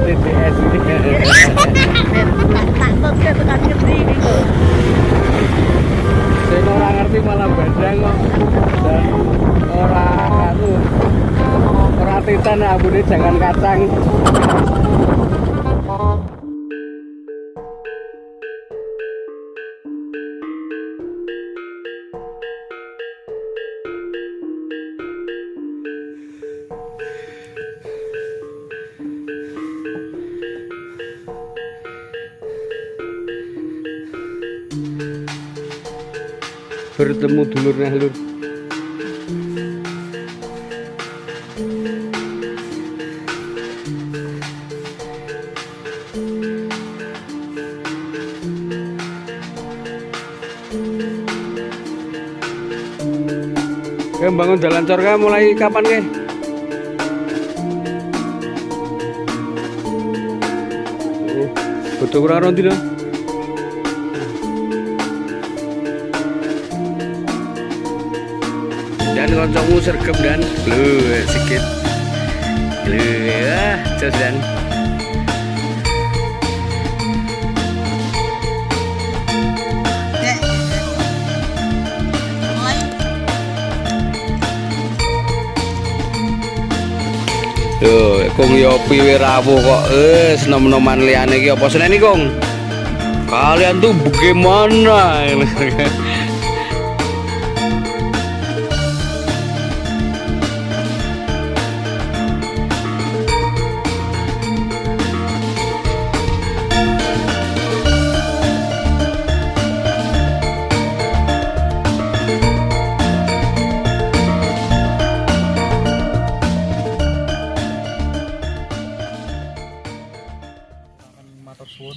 TTS ini. Takut ke tekan ngerti gitu. Saya orang ngerti malah badang kok. Dan orang titan abune jangan kacang. Bertemu dulurnya lur. Bangun jalan corga mulai kapan ke? Butuh kurang rondi dong. Dan koncomu sergap dan lu sikit lu ya jos dan tuh kong yopi wirawu kok nom-noman liane iki apa seneni kong kalian tuh bagaimana.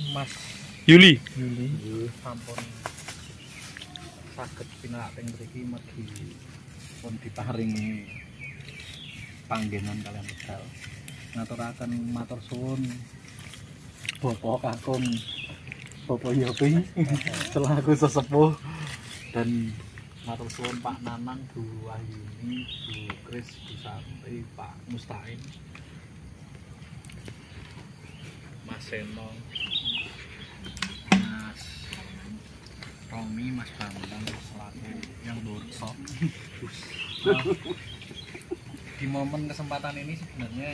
Mas Yuli sampun saged pinarak teng mriki mergi pun diparingi panggenan kalian Tegal. Ngaturaken matur suwun Bapak Kakung Bapak Yopi selaku sesepuh dan matur suwun Pak Nanang, Bu Wahyuni, Bu Kris, Bu Santi, Pak Mustain, Mas Seno, Mas Romi, Mas Bambang selaku yang dorsok. Di momen kesempatan ini sebenarnya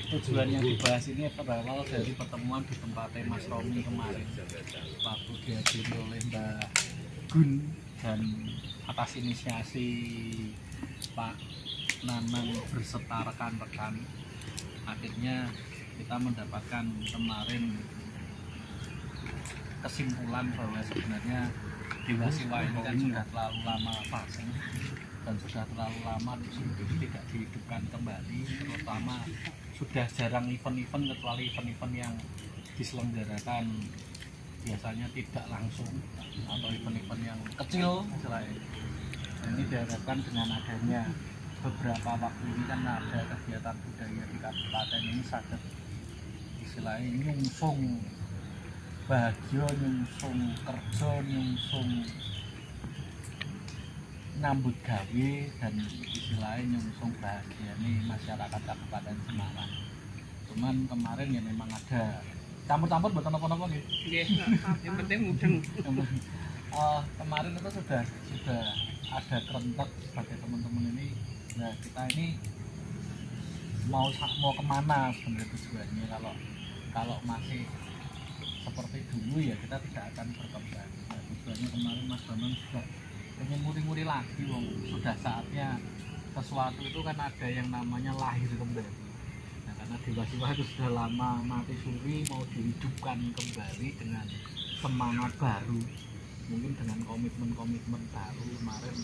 tujuan yang dibahas ini berawal dari pertemuan di tempatnya Mas Romi kemarin waktu dihadiri oleh Mbak Gun dan atas inisiasi Pak Nanang berserta rekan-rekan akhirnya kita mendapatkan kemarin kesimpulan bahwa sebenarnya Dewa Siwa ini kan sudah terlalu lama passing dan sudah terlalu lama tidak dihidupkan kembali, terutama sudah jarang event-event kecuali event-event yang diselenggarakan biasanya tidak langsung atau event-event yang kecil istilahnya. Ini diharapkan dengan adanya beberapa waktu ini kan ada kegiatan budaya di kabupaten ini sangat istilahnya nyungsung bahagia, nyungsung kerja, nyungsung nyambut gawe dan istilahnya nyungsung bahagia nih masyarakat Kabupaten Semarang. Cuman kemarin ya memang ada campur-campur buat apa-apa gitu. Yang penting mudeng. Kemarin itu sudah ada kerentek sebagai teman-teman ini. Nah kita ini mau kemana sebenarnya tujuannya kalau masih seperti dulu ya kita tidak akan berkembang. Nah, tujuannya kemarin Mas Bambang juga pengen muri-muri lagi, sudah saatnya sesuatu itu kan ada yang namanya lahir kembali. Nah karena Dewa Siwa itu sudah lama mati suri, mau dihidupkan kembali dengan semangat baru, mungkin dengan komitmen baru. Kemarin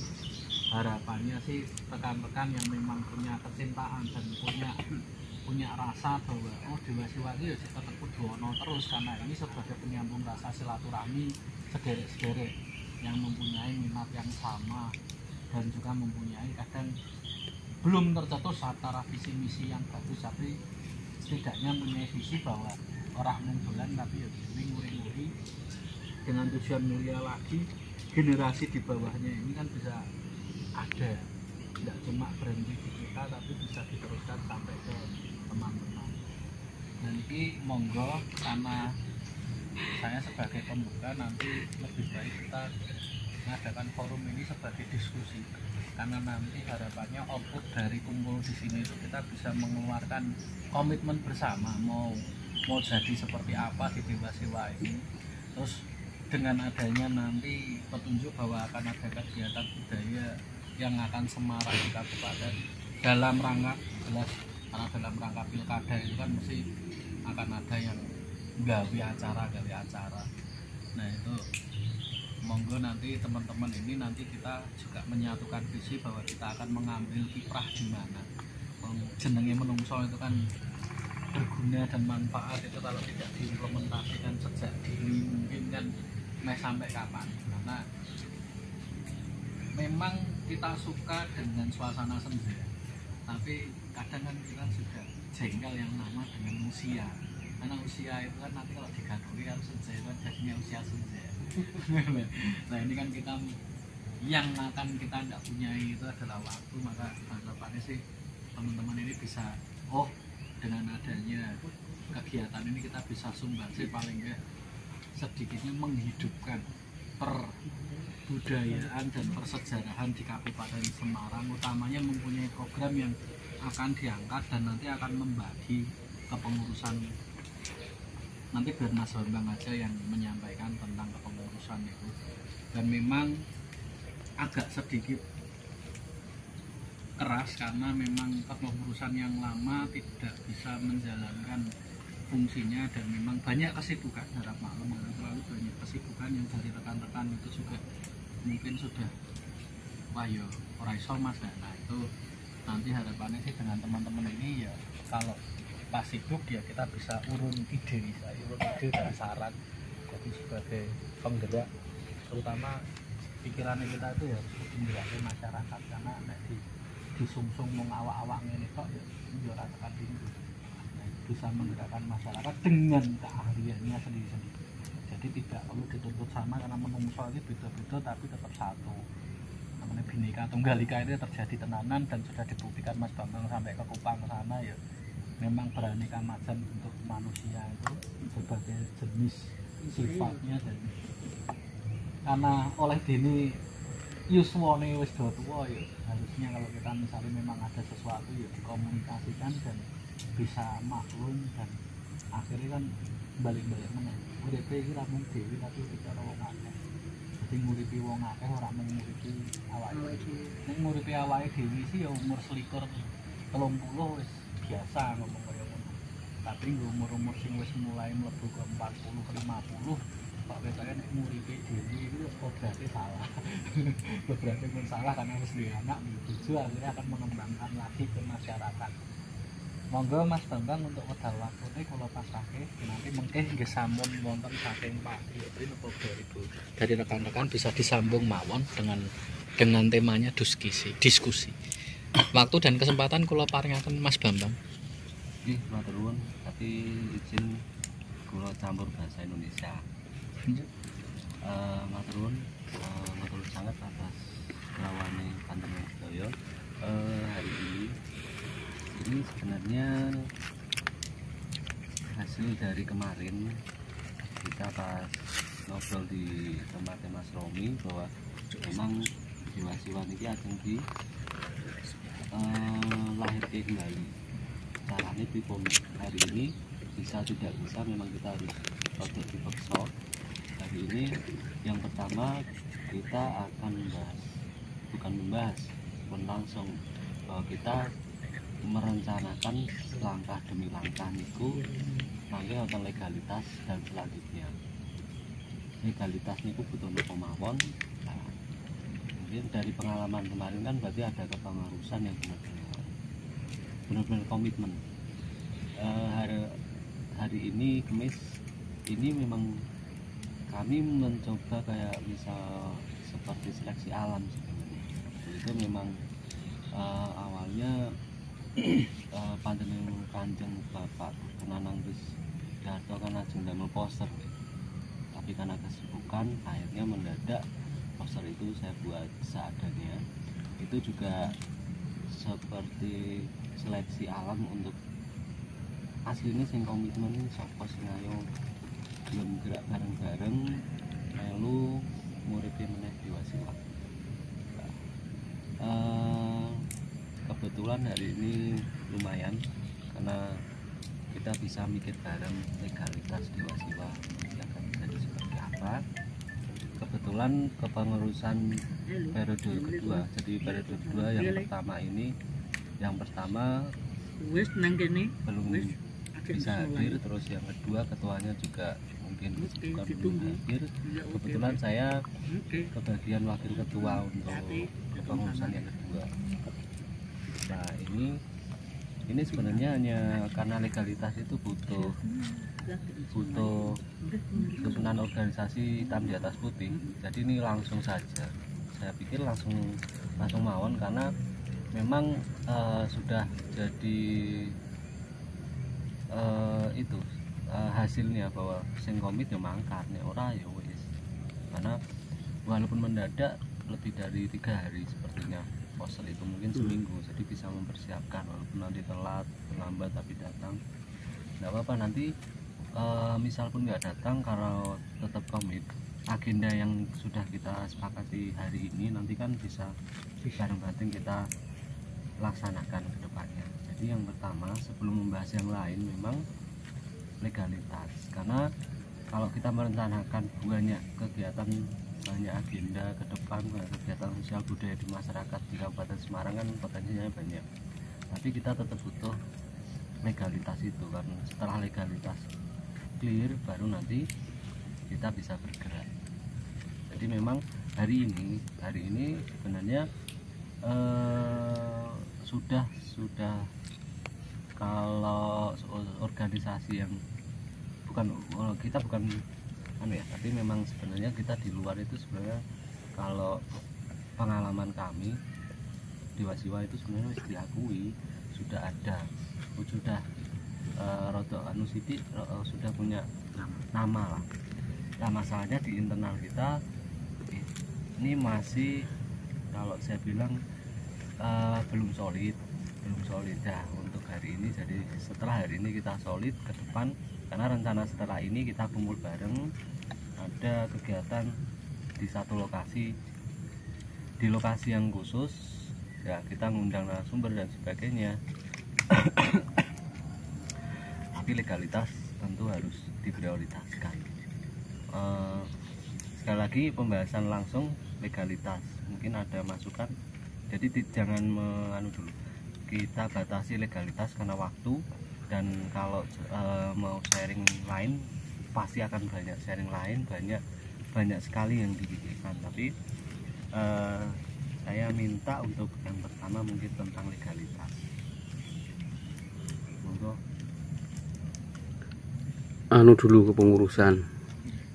harapannya sih rekan-rekan yang memang punya kecintaan dan punya rasa bahwa Dewa Siwa itu ya tetap kudono terus, karena ini sebagai penyambung rasa silaturahmi sederek-sederek yang mempunyai minat yang sama dan juga mempunyai kadang belum tercetus antara visi misi yang bagus, tapi setidaknya punya visi bahwa orang munggulan tapi ya nguri-nguri dengan tujuan mulia lagi, generasi di bawahnya ini kan bisa ada tidak cuma berhenti di kita tapi bisa diteruskan sampai ke teman-teman. Dan ini monggo, karena saya sebagai pembuka nanti lebih baik kita mengadakan forum ini sebagai diskusi, karena nanti harapannya output dari kumpul di sini itu kita bisa mengeluarkan komitmen bersama mau jadi seperti apa di Dewasewa ini. Terus dengan adanya nanti petunjuk bahwa akan ada kegiatan budaya yang akan semarak di kabupaten dalam rangka jelas, karena dalam rangka pilkada itu kan mesti akan ada yang gawe acara. Nah itu monggo nanti teman-teman ini nanti kita juga menyatukan visi bahwa kita akan mengambil kiprah di mana jenenge menungso itu kan berguna dan manfaat itu kalau tidak diimplementasikan sejak dini mungkin kan sampai kapan. Karena memang kita suka dengan suasana senja, tapi kadang kan kita sudah jengkel yang nama dengan usia, karena usia itu kan nanti kalau digandungi kan senja itu kan jadinya usia senja. Nah ini kan kita yang akan kita tidak punya itu adalah waktu, maka harapannya sih teman-teman ini bisa dengan adanya kegiatan ini kita bisa sumbangsi paling enggak sedikitnya menghidupkan perbudayaan dan persejarahan di Kabupaten Semarang, utamanya mempunyai program yang akan diangkat dan nanti akan membagi kepengurusan. Nanti biar Mas Bambang aja yang menyampaikan tentang kepengurusan itu. Dan memang agak sedikit keras karena memang kepengurusan yang lama tidak bisa menjalankan fungsinya dan memang banyak kesibukan, harap maklum, terlalu banyak kesibukan yang dari rekan-rekan itu juga mungkin sudah wayo ora iso Mas. Nah itu nanti harapannya sih dengan teman-teman ini ya kalau pas hidup ya kita bisa urun ide dan saran, jadi sebagai penggerak terutama pikirannya kita itu ya harus menggerakkan masyarakat, karena disungsung mau awak-awak ini kok ya rasakan tinggi bisa menggerakkan masyarakat dengan keahliannya sendiri-sendiri. Jadi tidak perlu dituntut sama karena menungso ini beda-beda tapi tetap satu. Namanya Bhinneka Tunggal Ika ini terjadi tenanan dan sudah dibuktikan Mas Bambang sampai ke Kupang sana ya. Memang beraneka macam untuk manusia itu berbagai jenis sifatnya, dan karena oleh dini yuswone wis do tuwa ya harusnya kalau kita misalnya memang ada sesuatu ya dikomunikasikan dan bisa maklum, dan akhirnya kan balik-balik meneh uripe iki ra mung dhewe tapi bicara wong akeh. Jadi nguripi wong akeh ora mung nguripi awake dhewe. Nek nguripi awake dhewe sih ya umur 21 30 wis biasa ngomong kaya ngono. Tapi umur-umur sing wis mulai mlebu ke 40 ke 50 kok ketoknya nek nguripi dhewe itu kok berarti salah. Berarti pun salah karena harus duwe anak, bojo akhirnya akan mengembangkan lagi ke masyarakat. Monggo Mas Bambang untuk wedal waktune kula pasrahke, nanti mengke nggih sampun wonten saking Pak Yopri napa Ibu dari rekan-rekan bisa disambung mawon dengan temanya diskusi. Waktu dan kesempatan kula paringaken Mas Bambang. Nggih, matur nuwun, tapi izin kula campur bahasa Indonesia. Matur nuwun, matur sangat atas lawane panjenengan sedaya. Hari ini sebenarnya hasil dari kemarin kita pas ngobrol di tempatnya Mas Romi bahwa memang Dewasewa ini ajeng di lahir kembali. Caranya pripun hari ini bisa tidak bisa memang kita harus rodok dipaksa. Hari ini yang pertama kita akan membahas pun langsung bahwa kita merencanakan langkah demi langkah niku mangke wonten legalitas dan selanjutnya. Legalitas niku butuh pemawon. Nah, mungkin dari pengalaman kemarin kan berarti ada kepengurusan yang benar-benar komitmen. Hari ini Kamis ini memang kami mencoba kayak misal seperti seleksi alam sebenarnya. Itu memang awalnya Kanjeng Bapak Nanang Darto kan ajeng damel poster, tapi karena kesibukan akhirnya mendadak poster itu saya buat seadanya. Itu juga seperti seleksi alam untuk aslinya sing komitmen sapa sing ayo belum gerak bareng-bareng melu muridnya meneh Diwasiwa. Kebetulan hari ini lumayan karena kita bisa mikir bareng legalitas Diwasiwa akan jadi seperti apa. Kebetulan kepengurusan periode kedua, jadi periode kedua yang pertama belum bisa hadir, terus yang kedua ketuanya juga mungkin bukan belum hadir. Kebetulan saya kebagian wakil ketua untuk kepengurusan yang kedua. Nah ini sebenarnya hanya karena legalitas itu butuh dukungan organisasi hitam di atas putih. Jadi ini langsung saja, saya pikir langsung mawon karena memang sudah jadi hasilnya bahwa sing komit ya mangkat, nek ora ya wis. Karena walaupun mendadak lebih dari 3 hari sepertinya posel itu mungkin seminggu, jadi bisa mempersiapkan walaupun nanti telat terlambat tapi datang nggak apa-apa. Nanti misal pun nggak datang, kalau tetap komit agenda yang sudah kita sepakati hari ini nanti kan bisa bareng-bareng kita laksanakan ke depannya. Jadi yang pertama sebelum membahas yang lain memang legalitas, karena kalau kita merencanakan banyak kegiatan, banyak agenda ke depan, kegiatan sosial budaya di masyarakat di Kabupaten Semarang kan potensinya banyak, tapi kita tetap butuh legalitas itu, karena setelah legalitas clear baru nanti kita bisa bergerak. Jadi memang hari ini sebenarnya sudah kalau organisasi yang kita bukan tapi memang sebenarnya kita di luar itu sebenarnya kalau pengalaman kami Diwasiwa itu sebenarnya harus diakui sudah ada, sudah sudah punya nama lah. Nah masalahnya di internal kita ini masih, kalau saya bilang belum solid ya untuk hari ini. Jadi setelah hari ini kita solid ke depan, karena rencana setelah ini kita kumpul bareng, ada kegiatan di satu lokasi, di lokasi yang khusus ya, kita ngundang narasumber dan sebagainya. Tapi legalitas tentu harus diprioritaskan. Sekali lagi pembahasan langsung legalitas, mungkin ada masukan, jadi jangan dulu, kita batasi legalitas karena waktu. Dan kalau mau sharing lain pasti akan banyak sharing lain, banyak sekali yang dipikirkan. Tapi saya minta untuk yang pertama mungkin tentang legalitas. Monggo dulu kepengurusan,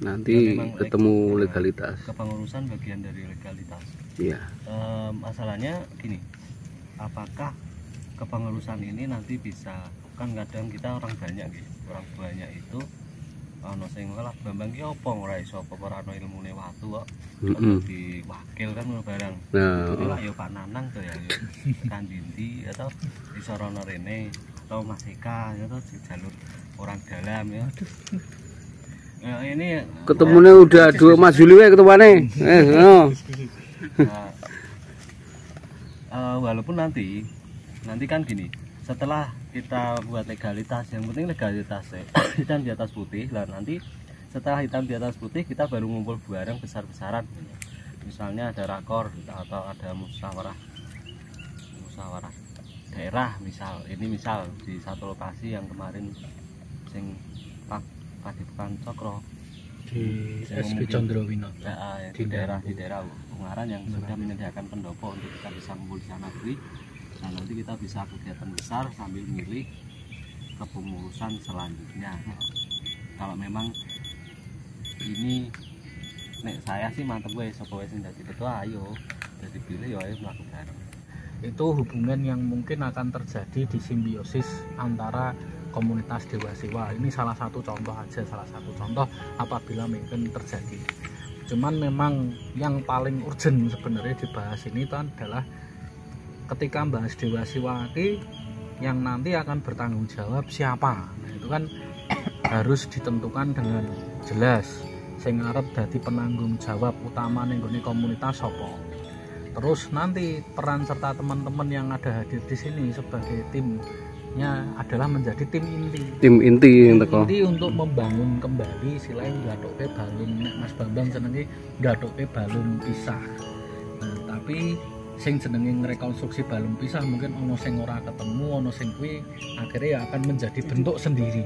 nanti ya, ketemu legalitas. Kepengurusan bagian dari legalitas. Iya. Masalahnya gini, apakah kepengurusan ini nanti bisa, kan kadang kita orang banyak itu ono sing lah Bambang ki opo ora iso apa ora ono ilmune watu kok di wakil kan ngono barang. Nah, yo Pak Nanang tuh ya, kan Dindi atau iso rono rene atau Mas Eka ya tuh jalur orang dalam ya. Nah, ini ketemunya udah dua Mas Juli wae ketuane. Walaupun nanti kan gini, setelah kita buat legalitas, yang penting legalitas hitam di atas putih lah. Nanti setelah hitam di atas putih kita baru ngumpul bareng besar-besaran, misalnya ada rakor atau ada musyawarah daerah, misal di satu lokasi yang kemarin sing Padepokan Cokro di SP Condrowino di daerah Ungaran yang sudah menyediakan pendopo untuk kita bisa ngumpul di sana. Nah nanti kita bisa kegiatan besar sambil milih kepengurusan selanjutnya. Kalau memang ini saya sih mantep gue sapa wis dadi ketua, ayo jadi pilih ya ayo mlaku bareng. Itu hubungan yang mungkin akan terjadi di simbiosis antara komunitas Diwasiwa. Ini salah satu contoh apabila mungkin terjadi. Cuman memang yang paling urgent sebenarnya dibahas ini itu adalah ketika bahas Dewa Siwaki yang nanti akan bertanggung jawab siapa. Nah, itu kan harus ditentukan dengan jelas sing arep dadi penanggung jawab utama ning gone komunitas sapa. Terus nanti peran serta teman-teman yang ada hadir di sini sebagai timnya adalah menjadi tim inti. Tim inti yang teko. Inti untuk membangun kembali silain nggathuke balung, nek Mas Bambang senenge nggathuke balung pisah. Nah, tapi sing jenenge ngrekonstruksi balung pisah mungkin ono sing ora ketemu, ono sing kuwi akhirnya akan menjadi bentuk sendiri.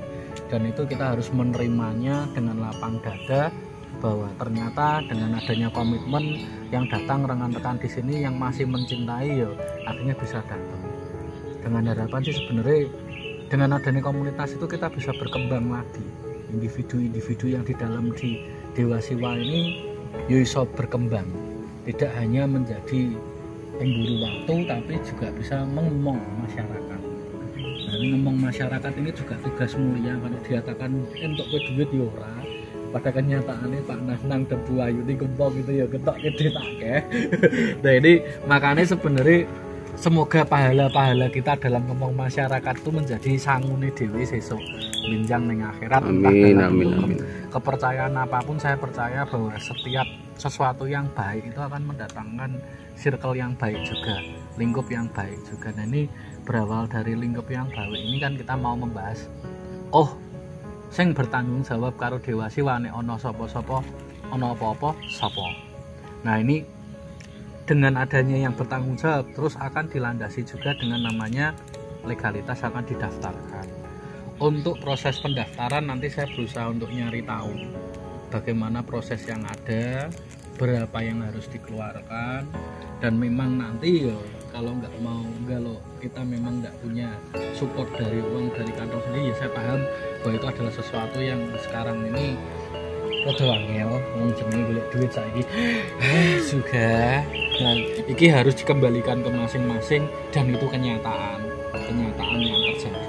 Dan itu kita harus menerimanya dengan lapang dada bahwa ternyata dengan adanya komitmen yang datang rekan-rekan di sini yang masih mencintai ya akhirnya bisa datang. Dengan harapan sih sebenarnya dengan adanya komunitas itu kita bisa berkembang lagi. Individu-individu yang di dalam di Dewa Siwa ini ya iso berkembang. Tidak hanya menjadi pemburu waktu tapi juga bisa mengomong masyarakat. Nah, ngomong masyarakat ini juga tugas mulia. Kalau dikatakan untuk duit ya ora, pada kenyataannya Pak Nanang dan Bu Ayu ini gempong gitu ya ketok gede tak ke. Nah ini makanya sebenarnya semoga pahala-pahala kita dalam ngomong masyarakat itu menjadi sangune dewi sesuk minjang ning akhirat. Amin, amin. Kepercayaan apapun saya percaya bahwa setiap sesuatu yang baik itu akan mendatangkan circle yang baik juga, lingkup yang baik juga. Nah ini berawal dari lingkup yang baik ini kan kita mau membahas sing bertanggung jawab karo Dewa Siwa nek ana sapa-sapa, ana apa-apa sapa. Nah ini dengan adanya yang bertanggung jawab terus akan dilandasi juga dengan namanya legalitas akan didaftarkan. Untuk proses pendaftaran nanti saya berusaha untuk nyari tahu bagaimana proses yang ada, berapa yang harus dikeluarkan, dan memang nanti ya kalau kita memang nggak punya support dari uang dari kantong sendiri ya saya paham bahwa itu adalah sesuatu yang sekarang ini rada angel wong jenenge golek duit saiki juga. Nah, iki harus dikembalikan ke masing-masing dan itu kenyataan yang terjadi.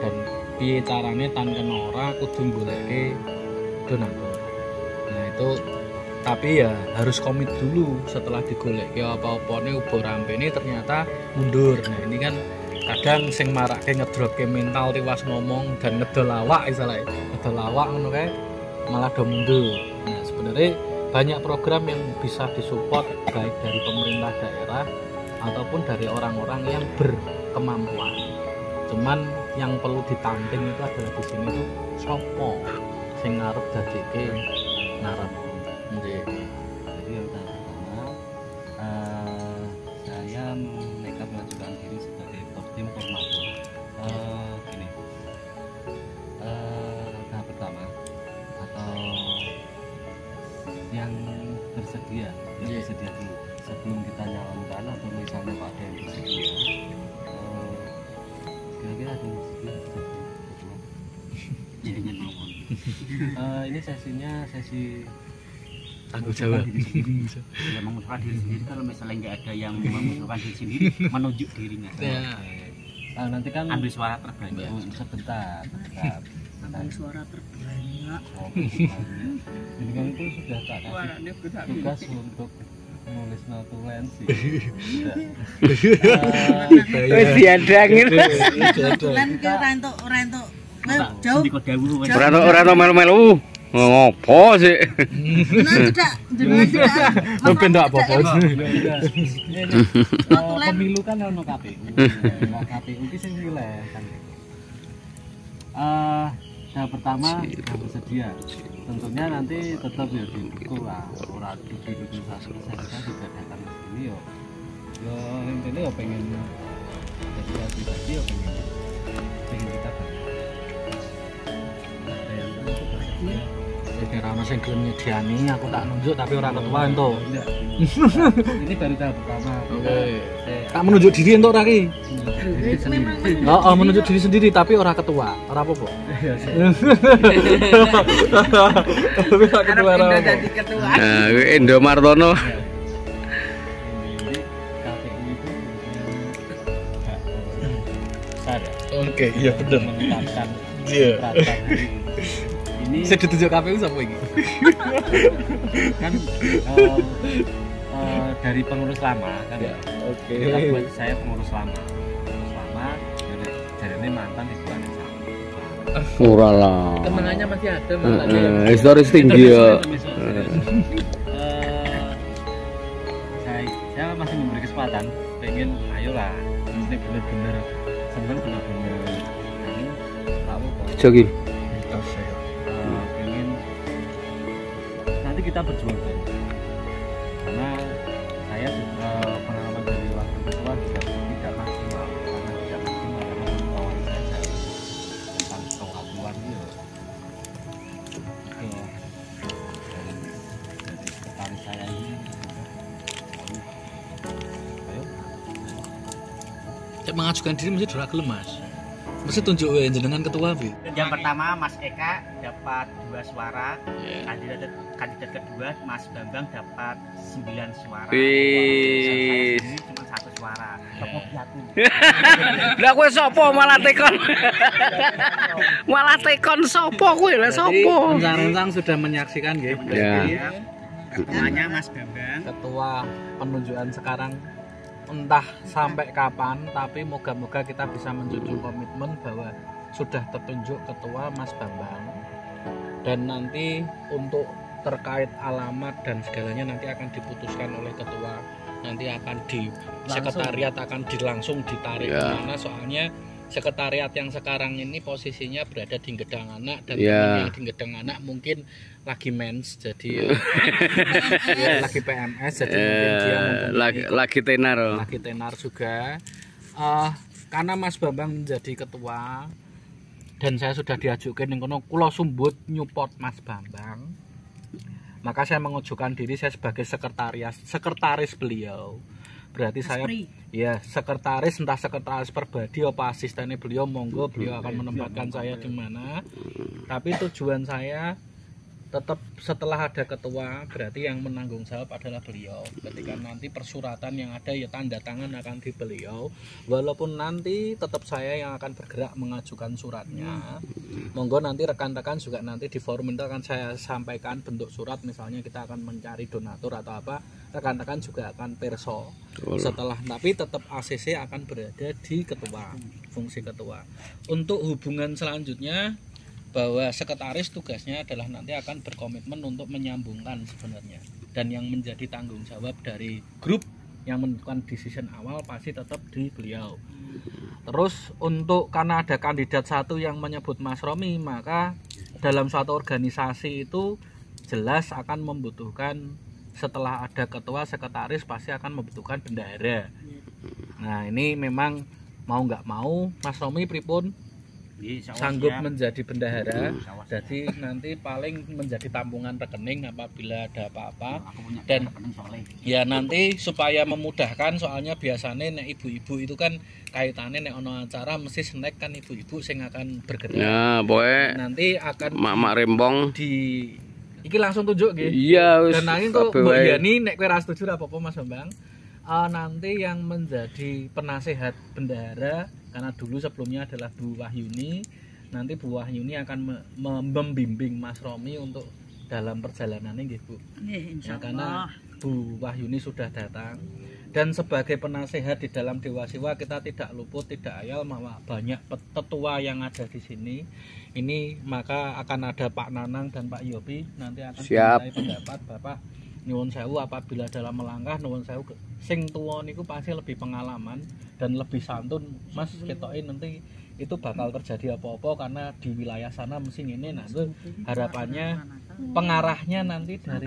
Dan piye carane tan kena ora kudu goleke donatur. Nah, itu tapi ya harus komit dulu setelah digoleki apa-apane ubo rampene ternyata mundur. Nah ini kan kadang sing marake ngedropke mental tiwas ngomong dan ngedol awak istilahnya ngedol awak ngono kae malah do mundur. Nah sebenarnya banyak program yang bisa disupport baik dari pemerintah daerah ataupun dari orang-orang yang berkemampuan. Cuman yang perlu ditanting itu adalah di sini tuh sopo sing ngarep dadeke ngarep. Jadi yang pertama saya nekat mengajukan diri sebagai tim formatur. Gini, tahap pertama atau yang bersedia dulu sebelum kita nyalonkan atau misalnya Pak ada yang bersedia, kira-kira ada yang bersedia? Ini sesi tanggung jawab ya, mengusulkan diri sendiri. Kalau misalnya nggak ada yang mengusulkan diri sendiri menunjuk dirinya nah, nanti kan ambil suara terbanyak. Sebentar Ambil suara terbanyak. Ini kan itu sudah tak kasih tugas untuk menulis notulensi. Wis diadangin. Lan ki ora entuk jauh. Ora melu-melu. Ngopo sih? Ben ndak apa-apa. Pemilu kan ono KPU. Nah, KPU ki sing milih kan. Tahap pertama bersedia. Tentunya nanti tetap ya itu lah. Ora duduk satu saya juga datang ke sini yo. Yo intinya yo pengen jadi pribadi yo pengen kita Jadi rana sing gelem nyediani aku tak nunjuk tapi ora ketua ento. Ini baru tahap pertama. Oke. Tak menunjuk diri ento ora ki? Heeh, menunjuk diri sendiri tapi ora ketua. Ora apa-apa. Tapi ora ketua ora. Nah, kuwi Endo Martono. Jadi KPU itu sadar. Oke, iya bener. Menetapkan. Iya. Ini Saya ditunjuk KPU sapa iki? kan dari pengurus lama kan. Ya, oke. Saya pengurus lama. Jadi ini mantan di bulan yang sama. Murah lah. Kenangannya masih ada malah ya. Historis tinggi ya. Saya masih memberi kesempatan, pengen ayolah, ini bener-bener seneng bener-bener pengen tahu kok. Jogi. Pengen nanti kita berjuang bareng. Karena saya juga pengalaman dari waktu ketua juga tidak maksimal karena pengetahuan saya tentang kewaktuan itu dari sekretaris saya ini. Ayo. Cek mengajukan diri mesti ora gelem Mas. Mesti tunjuk wae jenengan ketua Bi. Yang pertama Mas Eka dapat 2 suara. Kandidat kedua Mas Bambang dapat 9 suara. Wih. Saya sendiri cuma 1 suara. Tepuk jatuh. Lah kowe sapa malah tekon? Malah tekon sapa kowe? Lah sapa? Rencang-rencang sudah menyaksikan nggih. Ya. Ketuanya Mas Bambang. Ketua penunjukan sekarang entah sampai kapan, tapi moga-moga kita bisa menjunjung komitmen bahwa sudah tertunjuk ketua Mas Bambang, dan nanti untuk terkait alamat dan segalanya nanti akan diputuskan oleh ketua, nanti akan di sekretariat akan langsung ditarik Ya. kemana, soalnya sekretariat yang sekarang ini posisinya berada di Gedang Anak, dan Ya. teman yang di Gedang Anak mungkin lagi mens, jadi ya, lagi PMS, jadi mungkin dia lagi tenar. lagi tenar juga. Karena Mas Bambang menjadi ketua dan saya sudah diajukan yang kono kula sumbut nyupport Mas Bambang, maka saya mengajukan diri saya sebagai sekretaris beliau. Berarti saya ya sekretaris, entah sekretaris pribadi apa asistennya beliau, monggo beliau akan menempatkan saya di mana. Tapi tujuan saya tetap setelah ada ketua, berarti yang menanggung jawab adalah beliau. Ketika nanti persuratan yang ada ya tanda tangan akan di beliau, walaupun nanti tetap saya yang akan bergerak mengajukan suratnya. Monggo nanti rekan-rekan juga nanti di forum itu akan saya sampaikan bentuk surat, misalnya kita akan mencari donatur atau apa, rekan-rekan juga akan perso setelah, tapi tetap ACC akan berada di ketua, fungsi ketua. Untuk hubungan selanjutnya, bahwa sekretaris tugasnya adalah nanti akan berkomitmen untuk menyambungkan sebenarnya, dan yang menjadi tanggung jawab dari grup yang menentukan decision awal pasti tetap di beliau. Terus untuk karena ada kandidat satu yang menyebut Mas Romi, maka dalam suatu organisasi itu jelas akan membutuhkan, setelah ada ketua, sekretaris pasti akan membutuhkan bendahara. Nah ini memang mau nggak mau Mas Romi pripun sanggup menjadi bendahara, jadi nanti paling menjadi tampungan rekening apabila ada apa-apa, dan ya nanti supaya memudahkan, soalnya biasanya nek ibu-ibu itu kan kaitannya nek ono acara mesti snack kan ibu-ibu sing akan bergerak. Ya, pokoknya Nanti akan mak-mak rembong. Iki langsung tunjuk nggih. Iya, wis. Dan nanging kok Mbak Yani nek kowe ra setuju ra apa-apa Mas Bambang. Nanti yang menjadi penasehat bendahara, karena dulu sebelumnya adalah Bu Wahyuni, nanti Bu Wahyuni akan membimbing Mas Romi untuk dalam perjalanannya nggih Bu. Ya, karena Bu Wahyuni sudah datang, dan sebagai penasehat di dalam Dewa Siwa kita tidak luput, tidak ayal bahwa banyak tetua yang ada di sini. Ini maka akan ada Pak Nanang dan Pak Yopi, nanti akan dimintai pendapat Bapak. Nuwun sewu apabila dalam melangkah, nuwun sewu sing tuwa niku pasti lebih pengalaman dan lebih santun. Mas ketoke nanti itu bakal terjadi apa-apa karena di wilayah sana mesti ngene. Nah, itu harapannya pengarahnya nanti dari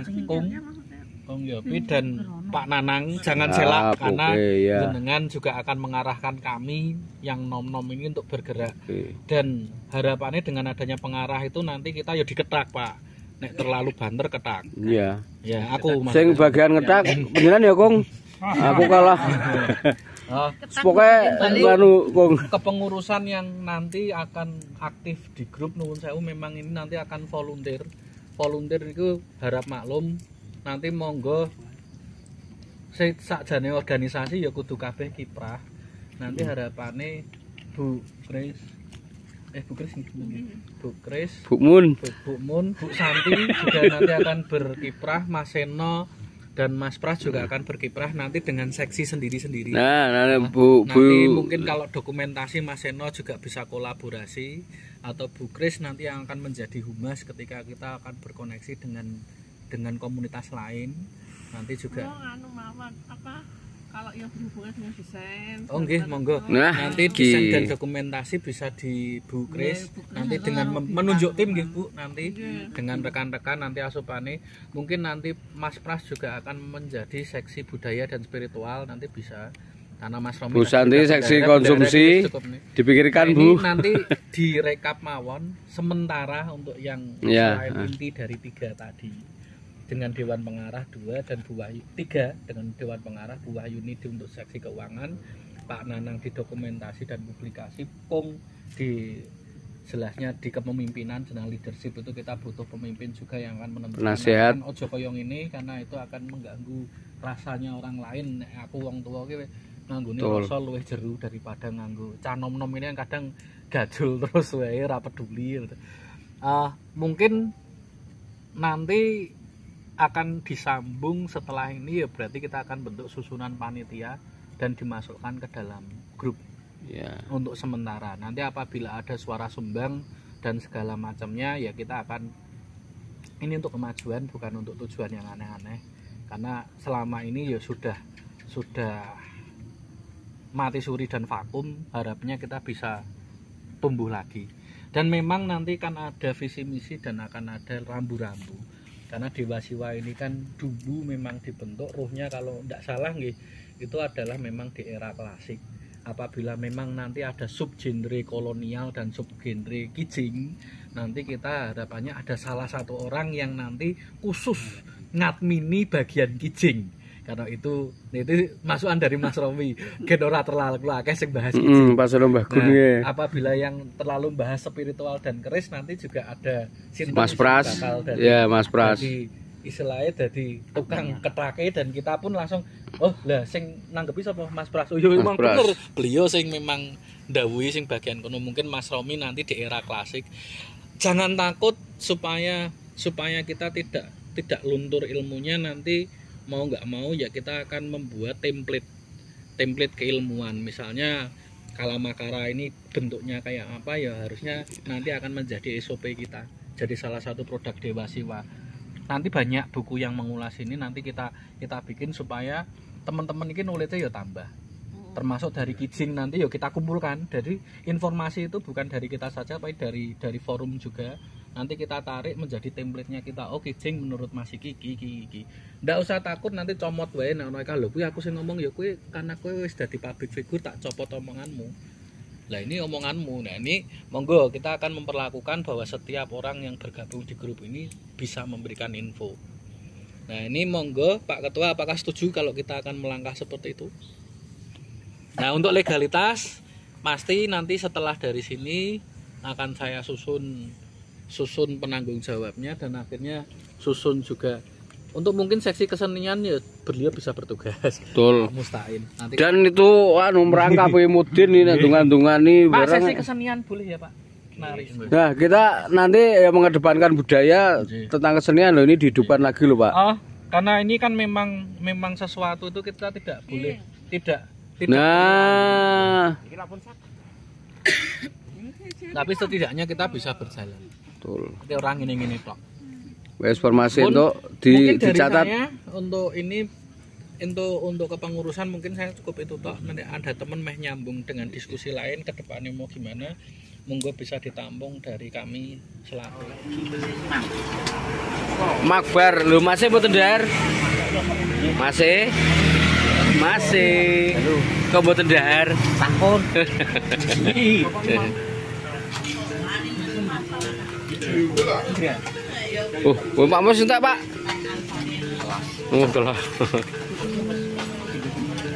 Kong Yopi dan Pak Nanang jangan selak, karena jenengan juga akan mengarahkan kami yang nom-nom ini untuk bergerak. Dan harapannya dengan adanya pengarah itu nanti kita ya diketak Pak. Nek terlalu banter ketak. Iya. Ya, aku sing bagian ngetak beneran ya, Kong. Aku kalah. Pokoknya anu, Kong. Kepengurusan yang nanti akan aktif di grup nuwun sewu memang ini nanti akan volunteer. Volunteer itu harap maklum, nanti monggo sakjane organisasi ya kudu kabeh kiprah. Nanti harapane Bu Kris Bu Kris, Bu Mun, Bu Santi juga nanti akan berkiprah, Mas Seno dan Mas Pras juga akan berkiprah nanti dengan seksi sendiri-sendiri. Nah, Bu Nanti mungkin kalau dokumentasi Mas Seno juga bisa kolaborasi, atau Bu Kris nanti yang akan menjadi humas ketika kita akan berkoneksi dengan komunitas lain. Nanti juga kalau yang berhubungan dengan desain. Oh nggih, monggo. Nah, nanti desain dan dokumentasi bisa di Bu Kris. Nanti dengan menunjuk tim nggih Bu, nanti dengan rekan-rekan nanti asupane. Mungkin nanti Mas Pras juga akan menjadi seksi budaya dan spiritual, nanti bisa. Karena Mas Romi Bu Santi seksi konsumsi dipikirkan Bu. Ini nanti direkap mawon sementara untuk yang selain inti dari 3 tadi. Dengan Dewan Pengarah 2 dan Bu Wahyu 3, dengan Dewan Pengarah Bu Wahyuni untuk seksi keuangan, Pak Nanang di dokumentasi dan publikasi, Pung di jelasnya di kepemimpinan, jenang leadership itu kita butuh pemimpin juga yang akan menentukan nasihat ojo koyong ini, karena itu akan mengganggu rasanya orang lain. Aku wong tua ki nganggone rasa luwih jeru daripada nganggo canom-nom ini yang kadang gajul terus wae ora peduli. Mungkin nanti akan disambung setelah ini, ya berarti kita akan bentuk susunan panitia dan dimasukkan ke dalam grup untuk sementara. Nanti apabila ada suara sumbang dan segala macamnya, ya kita akan ini untuk kemajuan, bukan untuk tujuan yang aneh-aneh. Karena selama ini ya sudah mati suri dan vakum, harapnya kita bisa tumbuh lagi. Dan memang nanti kan ada visi misi dan akan ada rambu-rambu. Karena Dewa Siwa ini kan dulu memang dibentuk ruhnya, kalau tidak salah nggih, itu adalah memang di era klasik. Apabila memang nanti ada subgenre kolonial dan subgenre kijing, nanti kita harapannya ada salah satu orang yang nanti khusus ngadmini bagian kijing. Karena itu masukan dari Mas Romi, gen ora terlalu akeh sing bahas kijing. Pas Mbah Gun nggih. Apabila yang terlalu bahas spiritual dan keris, nanti juga ada Mas Pras. Ya, Mas Pras. Jadi istilahnya jadi tukang ketake, dan kita pun langsung oh lah sing nanggepi sapa Mas Pras. Oh iya memang bener. Beliau sing memang ndawuhi sing bagian kono. Mungkin Mas Romi nanti di era klasik. Jangan takut supaya kita tidak luntur ilmunya. Nanti mau nggak mau ya kita akan membuat template keilmuan. Misalnya Kalamakara ini bentuknya kayak apa, ya harusnya nanti akan menjadi SOP kita, jadi salah satu produk Dewa Siwa. Nanti banyak buku yang mengulas ini, nanti kita bikin supaya teman-teman ini nulisnya ya tambah, termasuk dari kijing nanti ya kita kumpulkan. Jadi informasi itu bukan dari kita saja, tapi dari forum juga. Nanti kita tarik menjadi template-nya kita. Oh, kijing menurut Mas iki. Ndak usah takut nanti comot wae nek ana lho kuwi aku sing ngomong ya kuwi karena kowe wis dadi public figure tak copot omonganmu. Lah ini omonganmu. Nah, ini monggo kita akan memperlakukan bahwa setiap orang yang bergabung di grup ini bisa memberikan info. Nah, ini monggo Pak Ketua, apakah setuju kalau kita akan melangkah seperti itu? Nah, untuk legalitas pasti nanti setelah dari sini akan saya susun penanggung jawabnya, dan akhirnya susun juga untuk mungkin seksi kesenian ya beliau bisa bertugas. Betul. Mustain. Nanti dan itu merangkapi mudin ini dungan-dungan nih Pak, barang. seksi kesenian boleh ya Pak? Nah, kita nanti ya mengedepankan budaya tentang kesenian loh, ini dihidupkan lagi loh Pak. Oh, karena ini kan memang sesuatu itu kita tidak boleh tidak. Nah, tapi setidaknya kita bisa berjalan. betul. Tapi orang ini tok. Informasi Pun, itu mungkin dari dicatat. saya, untuk ini untuk kepengurusan mungkin saya cukup itu tok. Nanti ada temen meh nyambung dengan diskusi lain ke depannya mau gimana, monggo bisa ditampung dari kami selaku. Makbar lu masih mboten Dar? Masih. Kok mboten Dar? Sampun. Pak Mus entek, Pak. Oh, telah.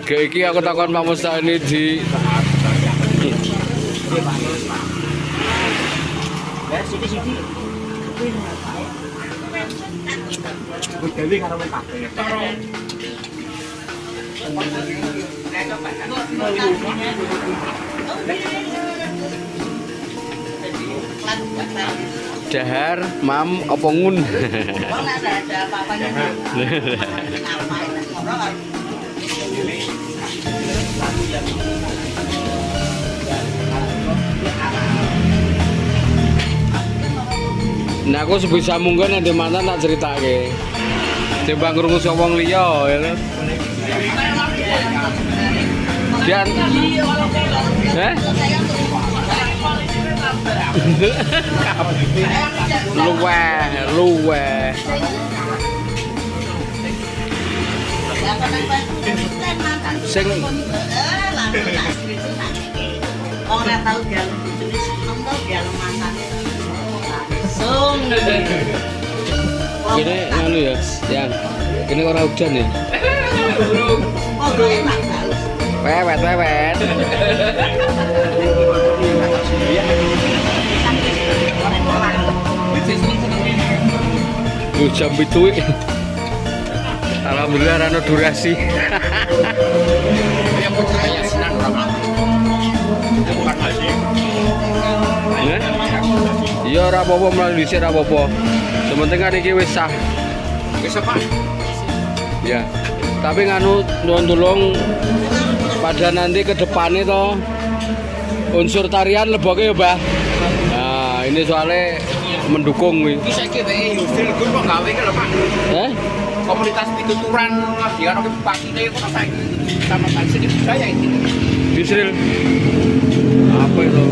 Kayak iki aku takon Pak Mus ini di Dahar, mam, opo ngun. Ada apa-apanya. Nah aku sebisa mungkin yang di mantan tak ceritake. Coba ngrungu saka wong liya ya. Dan luweh. Sing ora tau dialog bojone seneng tau dialog mantane. Langsung. Gini anu ya, yang ini orang hujan ya. Oh, enak banget. Wewet. Jam itu. Alhamdulillah rano durasi. Iya ora apa-apa melalui dhisik ora apa-apa. Sementing hari iki wis sah. Wis apa? Ya. Tapi nganu nuwun tulung pada nanti ke depannya toh unsur tarian leboke ya, Mbah. Nah, ini soalnya mendukung kuwi. Iki saiki wae Yusril Gun kok gawe iki lho, Pak. Komunitas pituturan lagi karo pakine kok saiki sama seni budaya iki. Yusril. Apa itu?